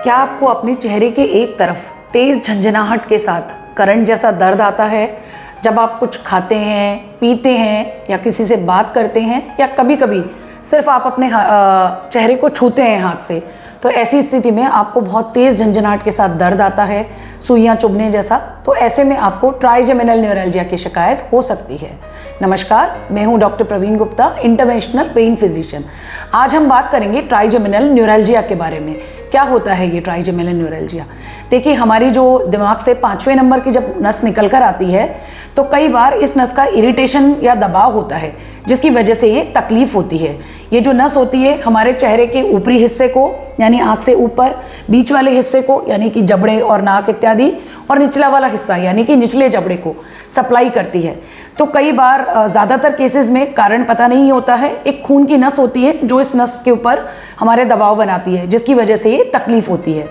क्या आपको अपने चेहरे के एक तरफ तेज झंझनाहट के साथ करंट जैसा दर्द आता है जब आप कुछ खाते हैं, पीते हैं या किसी से बात करते हैं, या कभी कभी सिर्फ आप अपने चेहरे को छूते हैं हाथ से? तो ऐसी स्थिति में आपको बहुत तेज़ झंझनाहट के साथ दर्द आता है, सुइयां चुभने जैसा, तो ऐसे में आपको ट्राइजेमिनल न्यूरैल्जिया की शिकायत हो सकती है। नमस्कार, मैं हूं doctor Praveen Gupta, interventional pain physician. आज हम बात करेंगे ट्राइजेमिनल न्यूरैल्जिया के बारे में। क्या होता है ये ट्राइजेमिनल न्यूरैल्जिया? देखिए, हमारी जो दिमाग से 5वें नंबर की जब नस निकल कर आती है तो कई बार इस नस का इरिटेशन या दबाव होता है, जिसकी वजह से ये तकलीफ होती है। ये जो नस होती है हमारे चेहरे के ऊपरी हिस्से को यानी आँख से ऊपर, बीच वाले हिस्से को यानी कि जबड़े और नाक इत्यादि, और निचला वाला हिस्सा यानी कि निचले जबड़े को सप्लाई करती है। तो कई बार ज़्यादातर केसेस में कारण पता नहीं होता है। एक खून की नस होती है जो इस नस के ऊपर हमारे दबाव बनाती है, जिसकी वजह से ये तकलीफ होती है।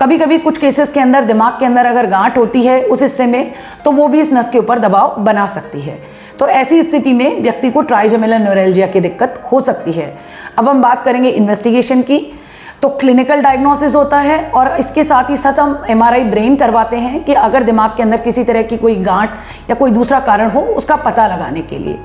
कभी कभी कुछ केसेस के अंदर दिमाग के अंदर अगर गांठ होती है उस हिस्से में, तो वो भी इस नस के ऊपर दबाव बना सकती है। तो ऐसी स्थिति में व्यक्ति को ट्राइजेमिनल न्यूरैल्जिया की दिक्कत हो सकती है। अब हम बात करेंगे इन्वेस्टिगेशन की। तो क्लिनिकल डायग्नोसिस होता है और इसके साथ ही साथ हम MRI ब्रेन करवाते हैं कि अगर दिमाग के अंदर किसी तरह की कोई गांठ या कोई दूसरा कारण हो उसका पता लगाने के लिए।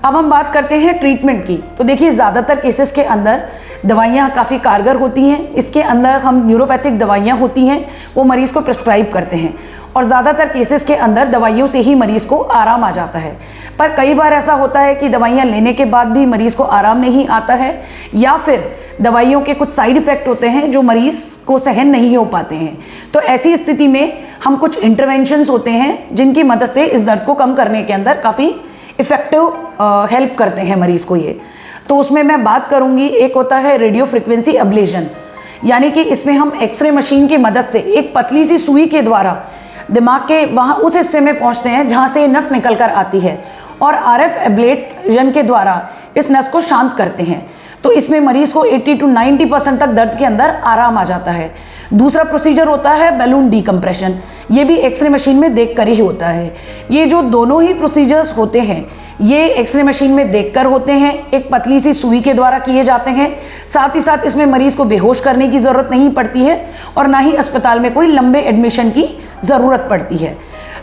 अब हम बात करते हैं ट्रीटमेंट की। तो देखिए, ज़्यादातर केसेस के अंदर दवाइयाँ काफ़ी कारगर होती हैं। इसके अंदर हम न्यूरोपैथिक दवाइयाँ होती हैं वो मरीज़ को प्रिस्क्राइब करते हैं, और ज़्यादातर केसेस के अंदर दवाइयों से ही मरीज़ को आराम आ जाता है। पर कई बार ऐसा होता है कि दवाइयाँ लेने के बाद भी मरीज़ को आराम नहीं आता है, या फिर दवाइयों के कुछ साइड इफ़ेक्ट होते हैं जो मरीज़ को सहन नहीं हो पाते हैं। तो ऐसी स्थिति में हम कुछ इंटरवेंशंस होते हैं जिनकी मदद से इस दर्द को कम करने के अंदर काफ़ी इफ़ेक्टिव हेल्प करते हैं मरीज़ को ये। तो उसमें मैं बात करूँगी, एक होता है रेडियो फ्रिक्वेंसी एब्लेशन, यानी कि इसमें हम एक्सरे मशीन की मदद से एक पतली सी सुई के द्वारा दिमाग के वहाँ उस हिस्से में पहुँचते हैं जहाँ से नस निकल कर आती है, और RF एब्लेशन के द्वारा इस नस को शांत करते हैं। तो इसमें मरीज़ को 80 to 90% तक दर्द के अंदर आराम आ जाता है। दूसरा प्रोसीजर होता है बैलून डीकम्प्रेशन। ये भी एक्सरे मशीन में देखकर ही होता है। ये जो दोनों ही प्रोसीजर्स होते हैं ये एक्सरे मशीन में देखकर होते हैं, एक पतली सी सुई के द्वारा किए जाते हैं। साथ ही साथ इसमें मरीज़ को बेहोश करने की ज़रूरत नहीं पड़ती है, और ना ही अस्पताल में कोई लंबे एडमिशन की ज़रूरत पड़ती है।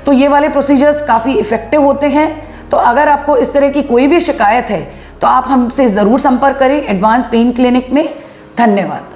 तो ये वाले प्रोसीजर्स काफ़ी इफ़ेक्टिव होते हैं। तो अगर आपको इस तरह की कोई भी शिकायत है तो आप हमसे ज़रूर संपर्क करें एडवांस पेन क्लिनिक में। धन्यवाद।